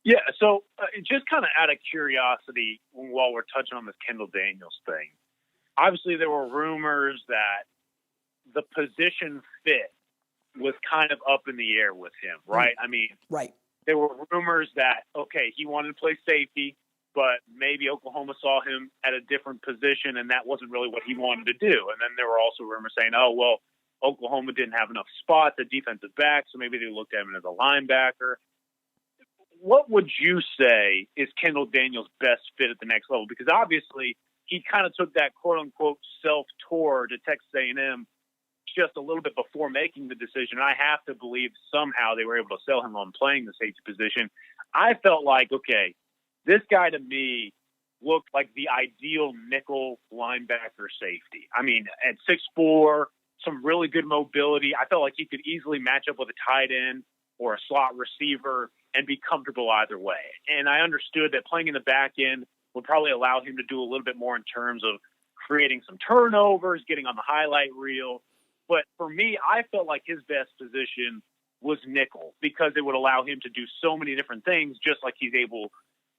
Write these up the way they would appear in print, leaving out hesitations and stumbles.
Yeah, so just kind of out of curiosity, while we're touching on this Kendall Daniels thing, obviously there were rumors that the position fit was kind of up in the air with him, right? I mean, right. There were rumors that, okay, he wanted to play safety, but maybe Oklahoma saw him at a different position, and that wasn't really what he wanted to do. And then there were also rumors saying, oh, well, Oklahoma didn't have enough spots at defensive back, so maybe they looked at him as a linebacker. What would you say is Kendall Daniels' best fit at the next level? Because obviously he kind of took that quote-unquote self-tour to Texas A&M just a little bit before making the decision. I have to believe somehow they were able to sell him on playing the safety position. I felt like, okay, this guy to me looked like the ideal nickel linebacker safety. I mean, at 6'4", some really good mobility. I felt like he could easily match up with a tight end or a slot receiver and be comfortable either way. And I understood that playing in the back end would probably allow him to do a little bit more in terms of creating some turnovers, getting on the highlight reel. But for me, I felt like his best position was nickel because it would allow him to do so many different things, just like he's able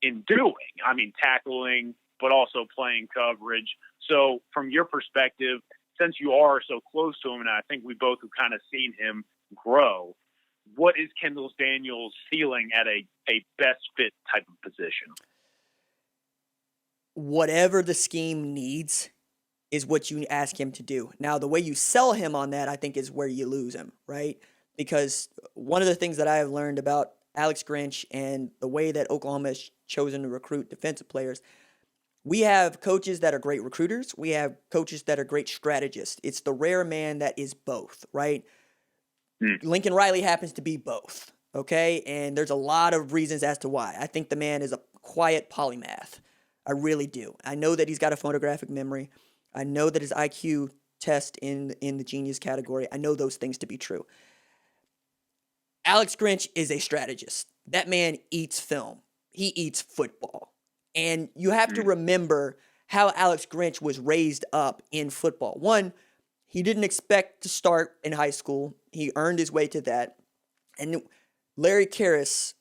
in doing. I mean, tackling, but also playing coverage. So from your perspective, since you are so close to him, and I think we both have kind of seen him grow, what is Kendall Daniels' ceiling at a best fit type of position? Whatever the scheme needs is what you ask him to do. Now, the way you sell him on that, I think, is where you lose him, right? Because one of the things that I have learned about Alex Grinch and the way that Oklahoma has chosen to recruit defensive players, we have coaches that are great recruiters. We have coaches that are great strategists. It's the rare man that is both, right? Lincoln Riley happens to be both, okay? And there's a lot of reasons as to why. I think the man is a quiet polymath. I really do. I know that he's got a photographic memory. I know that his IQ test in the genius category. I know those things to be true. Alex Grinch is a strategist. That man eats film. He eats football. And you have to remember how Alex Grinch was raised up in football. One, he didn't expect to start in high school. He earned his way to that. And Larry Karras,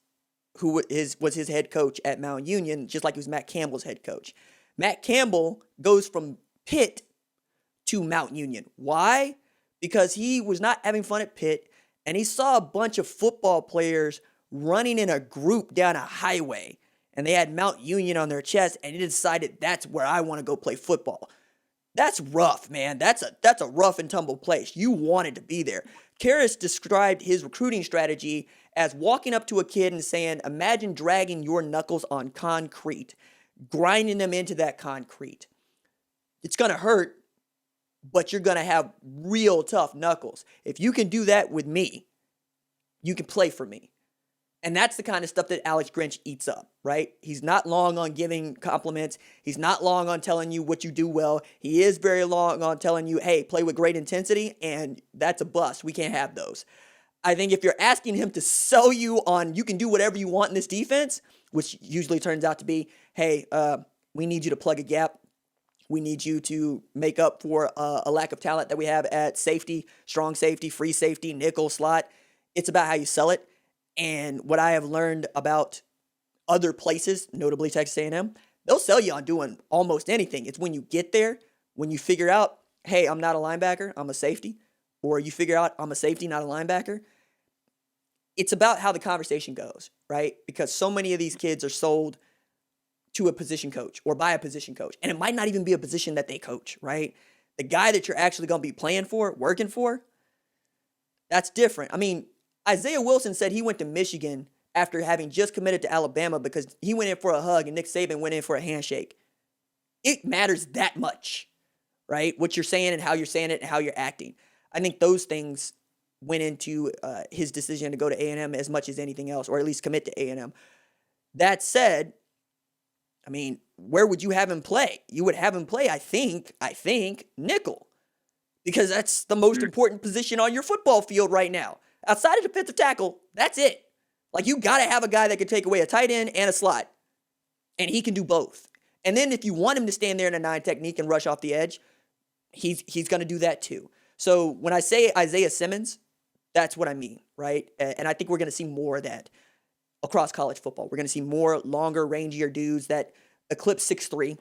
who was his head coach at Mount Union, just like he was Matt Campbell's head coach. Matt Campbell goes from Pitt to Mount Union. Why? Because he was not having fun at Pitt, and he saw a bunch of football players running in a group down a highway, and they had Mount Union on their chest, and he decided that's where I want to go play football. That's rough, man. That's a rough and tumble place. You wanted to be there. Karras described his recruiting strategy as walking up to a kid and saying, imagine dragging your knuckles on concrete, grinding them into that concrete. It's going to hurt, but you're going to have real tough knuckles. If you can do that with me, you can play for me. And that's the kind of stuff that Alex Grinch eats up, right? He's not long on giving compliments. He's not long on telling you what you do well. He is very long on telling you, hey, play with great intensity, and that's a bust. We can't have those. I think if you're asking him to sell you on you can do whatever you want in this defense, which usually turns out to be, hey, we need you to plug a gap. We need you to make up for a lack of talent that we have at safety, strong safety, free safety, nickel, slot. It's about how you sell it. And what I have learned about other places, notably Texas A&M, they'll sell you on doing almost anything. It's when you get there, when you figure out, hey, I'm not a linebacker, I'm a safety, or you figure out I'm a safety, not a linebacker. It's about how the conversation goes, right? Because so many of these kids are sold to a position coach or by a position coach. And it might not even be a position that they coach, right? The guy that you're actually going to be playing for, working for, that's different. I mean, Isaiah Wilson said he went to Michigan after having just committed to Alabama because he went in for a hug and Nick Saban went in for a handshake. It matters that much, right? What you're saying and how you're saying it and how you're acting. I think those things went into his decision to go to A&M as much as anything else, or at least commit to A&M. That said, I mean, where would you have him play? You would have him play, I think, nickel. Because that's the most important position on your football field right now. Outside of defensive tackle, that's it. Like, you got to have a guy that can take away a tight end and a slot. And he can do both. And then if you want him to stand there in a 9 technique and rush off the edge, he's going to do that too. So when I say Isaiah Simmons, that's what I mean, right? And I think we're going to see more of that. across college football. We're going to see more longer, rangier dudes that eclipse 6'3",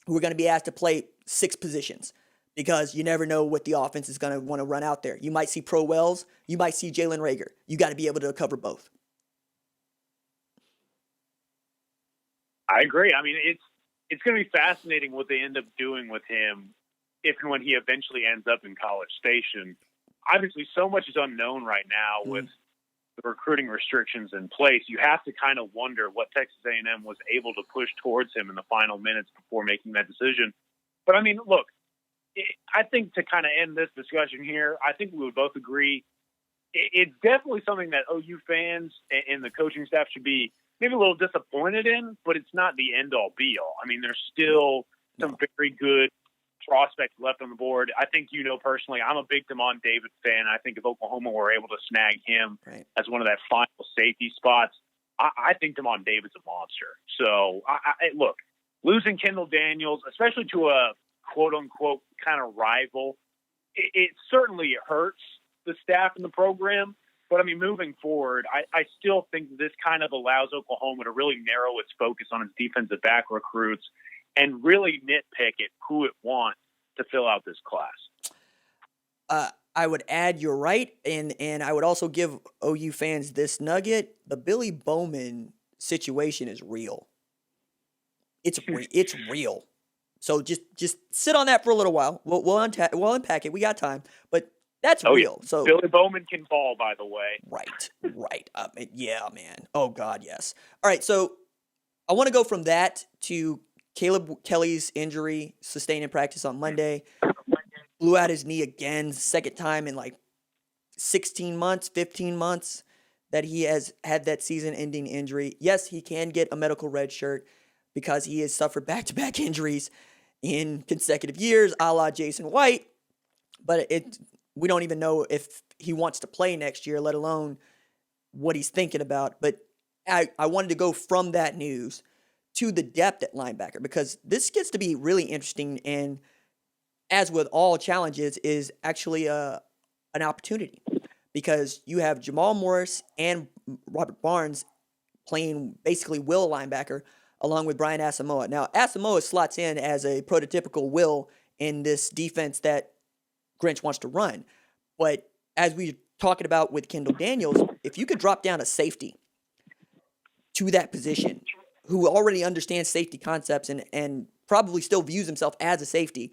who are going to be asked to play 6 positions because you never know what the offense is going to want to run out there. You might see Pro Wells. You might see Jalen Rager. You got to be able to cover both. I agree. I mean, it's going to be fascinating what they end up doing with him if and when he eventually ends up in College Station. Obviously, so much is unknown right now with the recruiting restrictions in place. You have to kind of wonder what Texas A&M was able to push towards him in the final minutes before making that decision. But, I mean, look, I think to kind of end this discussion here, I think we would both agree it's definitely something that OU fans and the coaching staff should be maybe a little disappointed in, but it's not the end-all, be-all. I mean, there's still some very good prospects left on the board. I think personally, I'm a big DaShaun David fan. I think if Oklahoma were able to snag him as one of that final safety spots, I think DaShaun David's a monster. So, look, losing Kendall Daniels, especially to a quote-unquote kind of rival, it certainly hurts the staff and the program. But, I mean, moving forward, I still think this kind of allows Oklahoma to really narrow its focus on its defensive back recruits and really nitpick at who it wants to fill out this class. I would add you're right, and I would also give OU fans this nugget. The Billy Bowman situation is real. It's real. So just sit on that for a little while. We'll unpack it. We got time, but that's real. Yeah. So Billy Bowman can ball, by the way. Right. Yeah, man. Oh God, yes. All right, so I want to go from that to Caleb Kelly's injury sustained in practice on Monday. Blew out his knee again, second time in like 16 months, 15 months that he has had that season-ending injury. Yes, he can get a medical red shirt because he has suffered back-to-back injuries in consecutive years, a la Jason White. But we don't even know if he wants to play next year, let alone what he's thinking about. But I wanted to go from that news to the depth at linebacker, because this gets to be really interesting, and as with all challenges, is actually an opportunity, because you have Jamal Morris and Robert Barnes playing basically will linebacker along with Brian Asamoah. Now, Asamoah slots in as a prototypical will in this defense that Grinch wants to run. But as we were talking about with Kendall Daniels, if you could drop down a safety to that position who already understands safety concepts and probably still views himself as a safety,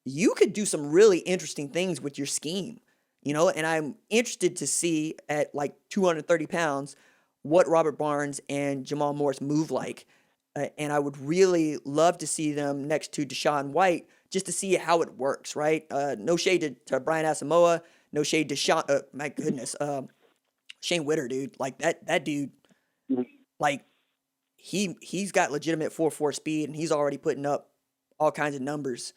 you could do some really interesting things with your scheme, and I'm interested to see at like 230 pounds what Robert Barnes and Jamal Morris move like. And I would really love to see them next to DaShaun White just to see how it works, right? No shade to Brian Asamoah, no shade to Sean, my goodness, Shane Witter, dude. Like that dude, like he's got legitimate 4.4 speed, and he's already putting up all kinds of numbers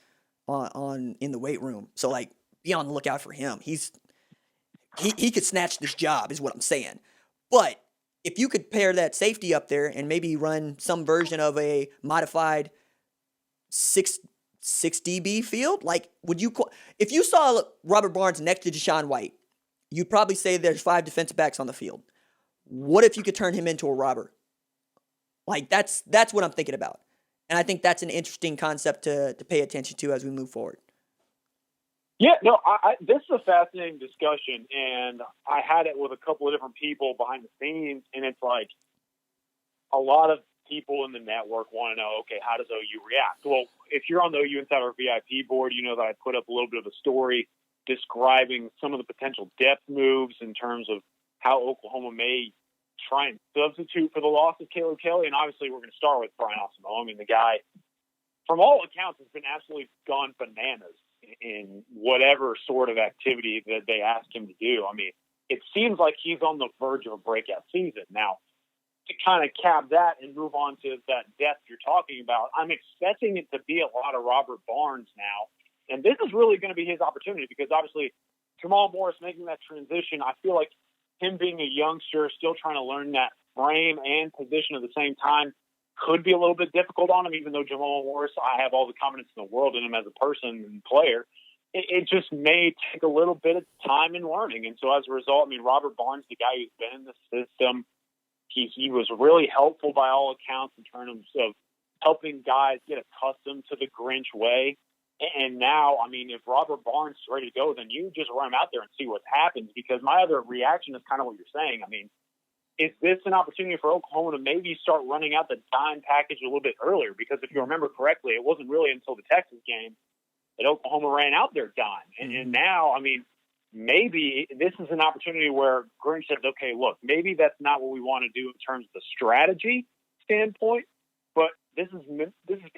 on in the weight room. So like, be on the lookout for him. He could snatch this job, is what I'm saying. But if you could pair that safety up there and maybe run some version of a modified 6 DB field, like if you saw Robert Barnes next to DaShaun White, you'd probably say there's 5 defensive backs on the field. What if you could turn him into a robber? Like that's what I'm thinking about. And I think that's an interesting concept to pay attention to as we move forward. Yeah, no, this is a fascinating discussion, and I had it with a couple of different people behind the scenes, and it's like a lot of people in the network want to know, okay, how does OU react? Well, if you're on the OU Insider VIP board, you know that I put up a little bit of a story describing some of the potential depth moves in terms of how Oklahoma may try and substitute for the loss of Caleb Kelly. And obviously we're going to start with Brian Asamoah. I mean, the guy, from all accounts, has been absolutely gone bananas in whatever sort of activity that they ask him to do. I mean, it seems like he's on the verge of a breakout season. Now, to kind of cap that and move on to that depth you're talking about, I'm expecting it to be a lot of Robert Barnes now. And this is really going to be his opportunity, because obviously Jamal Morris making that transition, I feel like him being a youngster, still trying to learn that frame and position at the same time, could be a little bit difficult on him, even though Jamal Morris, I have all the confidence in the world in him as a person and player. It just may take a little bit of time and learning. And so as a result, I mean, Robert Barnes, the guy who's been in the system, He was really helpful by all accounts in terms of helping guys get accustomed to the Grinch way. And now, I mean, if Robert Barnes is ready to go, then you just run him out there and see what happens. Because my other reaction is kind of what you're saying. I mean, is this an opportunity for Oklahoma to maybe start running out the dime package a little bit earlier? Because if you remember correctly, it wasn't really until the Texas game that Oklahoma ran out their dime. And now, I mean, maybe this is an opportunity where Grinch said, okay, look, maybe that's not what we want to do in terms of the strategy standpoint, but this is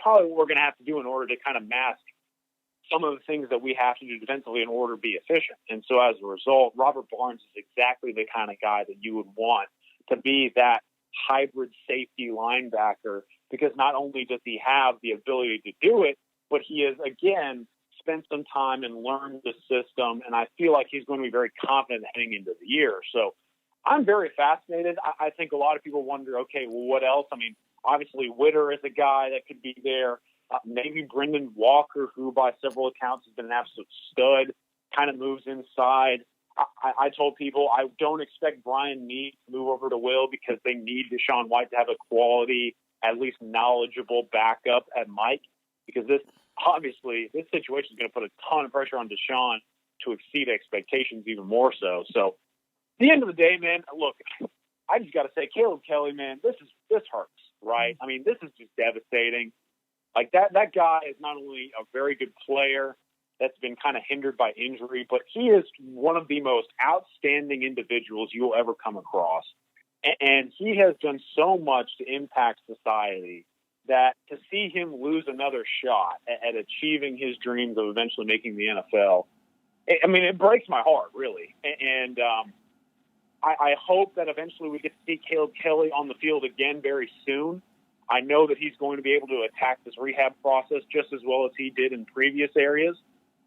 probably what we're going to have to do in order to kind of mask some of the things that we have to do defensively in order to be efficient. And so as a result, Robert Barnes is exactly the kind of guy that you would want to be that hybrid safety linebacker, because not only does he have the ability to do it, but he has, again, spent some time and learned the system, and I feel like he's going to be very confident heading into the year. So I'm very fascinated. I think a lot of people wonder, okay, well, what else? I mean, obviously Witter is a guy that could be there. Maybe Brendan Walker, who by several accounts has been an absolute stud, kind of moves inside. I told people I don't expect Brian Meade to move over to Will because they need DaShaun White to have a quality, at least knowledgeable backup at Mike, because this situation is going to put a ton of pressure on DaShaun to exceed expectations even more so. So at the end of the day, man, look, I just got to say, Caleb Kelly, man, this hurts, right? I mean, this is just devastating. Like that guy is not only a very good player that's been kind of hindered by injury, but he is one of the most outstanding individuals you'll ever come across. And he has done so much to impact society that to see him lose another shot at achieving his dreams of eventually making the NFL, I mean, it breaks my heart, really. And I hope that eventually we get to see Caleb Kelly on the field again very soon. I know that he's going to be able to attack this rehab process just as well as he did in previous areas.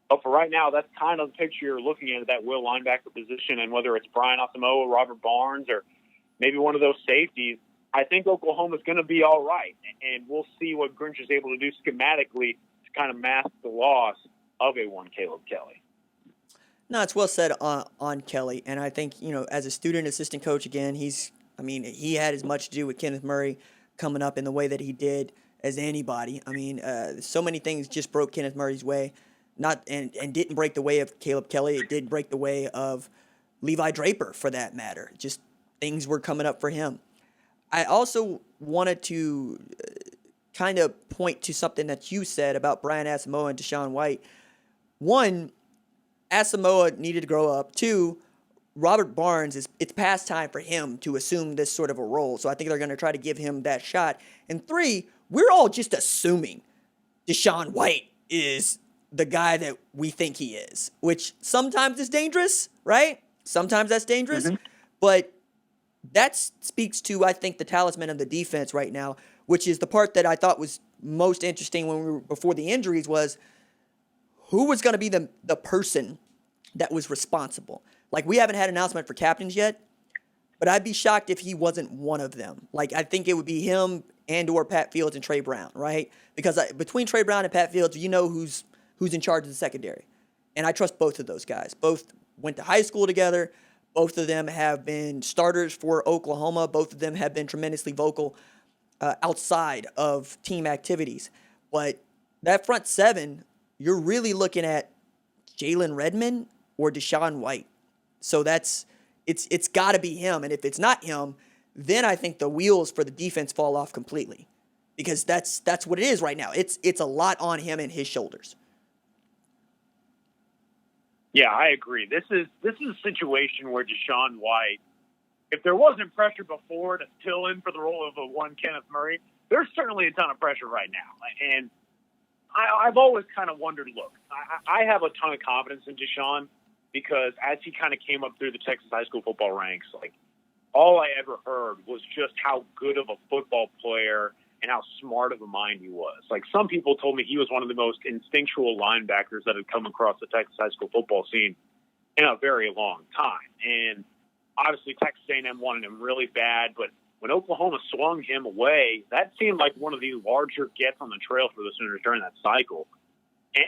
But for right now, that's kind of the picture you're looking at that will linebacker position. And whether it's Brian Asamoah, Robert Barnes, or maybe one of those safeties, I think Oklahoma's going to be all right. And we'll see what Grinch is able to do schematically to kind of mask the loss of a one Caleb Kelly. No, it's well said on Kelly. And I think, as a student assistant coach, again, he had as much to do with Kenneth Murray coming up in the way that he did as anybody. I mean, so many things just broke Kenneth Murray's way, and didn't break the way of Caleb Kelly. It did break the way of Levi Draper, for that matter. Just things were coming up for him. I also wanted to kind of point to something that you said about Brian Asamoah and DaShaun White. One, Asamoah needed to grow up. Two, Robert Barnes, it's past time for him to assume this sort of a role. So I think they're going to try to give him that shot. And three, we're all just assuming DaShaun White is the guy that we think he is, which sometimes is dangerous, right? Sometimes that's dangerous. Mm-hmm. But that speaks to, I think, the talisman of the defense right now, which is the part that I thought was most interesting when we were before the injuries, was who was going to be the person that was responsible. Like, we haven't had an announcement for captains yet, but I'd be shocked if he wasn't one of them. Like, I think it would be him and or Pat Fields and Trey Brown, right? Because between Trey Brown and Pat Fields, who's in charge of the secondary. And I trust both of those guys. Both went to high school together. Both of them have been starters for Oklahoma. Both of them have been tremendously vocal outside of team activities. But that front seven, you're really looking at Jalen Redmond or DaShaun White. So it's got to be him. And if it's not him, then I think the wheels for the defense fall off completely, because that's what it is right now. It's a lot on him and his shoulders. Yeah, I agree. This is a situation where DaShaun White, if there wasn't pressure before to fill in for the role of a one Kenneth Murray, there's certainly a ton of pressure right now. And I've always kind of wondered, look, I have a ton of confidence in DaShaun, because as he kind of came up through the Texas high school football ranks, like, all I ever heard was just how good of a football player and how smart of a mind he was. Like, some people told me he was one of the most instinctual linebackers that had come across the Texas high school football scene in a very long time. And obviously Texas A&M wanted him really bad, but when Oklahoma swung him away, that seemed like one of the larger gets on the trail for the Sooners during that cycle.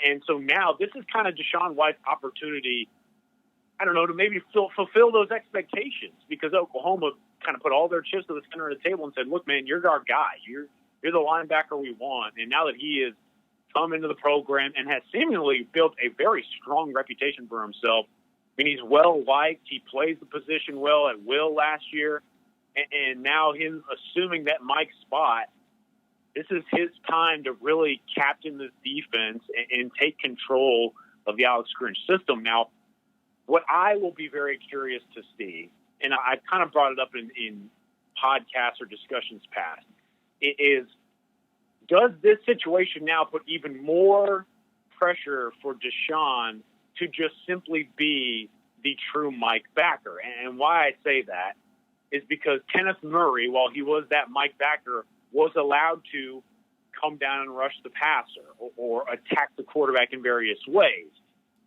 And so now this is kind of DaShaun White's opportunity. I don't know, to maybe fulfill those expectations, because Oklahoma kind of put all their chips to the center of the table and said, look, man, you're our guy. You're the linebacker we want. And now that he has come into the program and has seemingly built a very strong reputation for himself, I mean, he's well-liked. He plays the position well at will last year. And now him assuming that Mike spot, this is his time to really captain this defense and take control of the Alex Grinch system. Now, what I will be very curious to see, and I kind of brought it up in podcasts or discussions past, is does this situation now put even more pressure for Deshaun to just simply be the true Mike backer? And why I say that is because Kenneth Murray, while he was that Mike backer, was allowed to come down and rush the passer or attack the quarterback in various ways.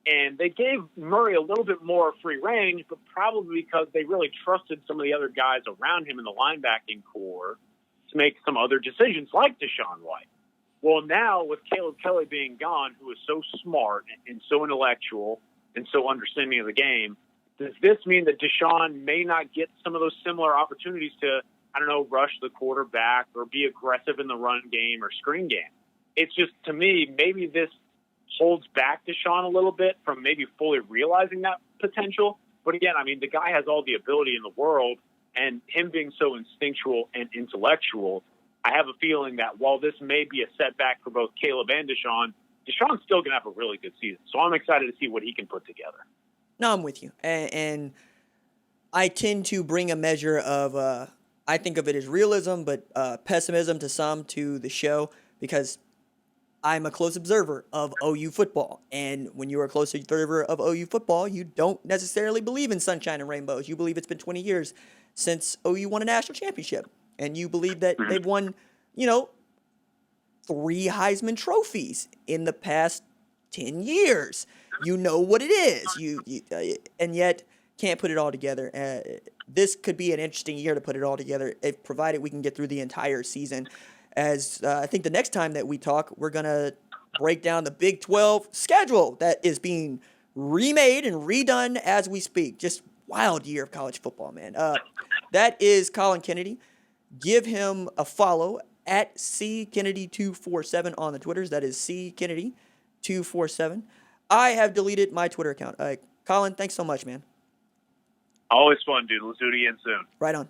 And they gave Murray a little bit more free range, but probably because they really trusted some of the other guys around him in the linebacking core to make some other decisions, like DaShaun White. Well, now with Caleb Kelly being gone, who is so smart and so intellectual and so understanding of the game, does this mean that Deshaun may not get some of those similar opportunities to, I don't know, rush the quarterback or be aggressive in the run game or screen game? It's just, to me, maybe this holds back Deshaun a little bit from maybe fully realizing that potential. But again, I mean, the guy has all the ability in the world, and him being so instinctual and intellectual, I have a feeling that while this may be a setback for both Caleb and Deshaun's still going to have a really good season. So I'm excited to see what he can put together. No, I'm with you. And I tend to bring a measure of, I think of it as realism, but pessimism to some to the show, because I'm a close observer of OU football. And when you're a close observer of OU football, you don't necessarily believe in sunshine and rainbows. You believe it's been 20 years since OU won a national championship. And you believe that they've won, 3 Heisman trophies in the past 10 years. You know what it is. And yet can't put it all together. This could be an interesting year to put it all together, if provided we can get through the entire season. As I think the next time that we talk, we're going to break down the Big 12 schedule that is being remade and redone as we speak. Just wild year of college football, man. That is Colin Kennedy. Give him a follow at ckennedy247 on the Twitters. That is ckennedy247. I have deleted my Twitter account. Colin, thanks so much, man. Always fun, dude. Let's do it again soon. Right on.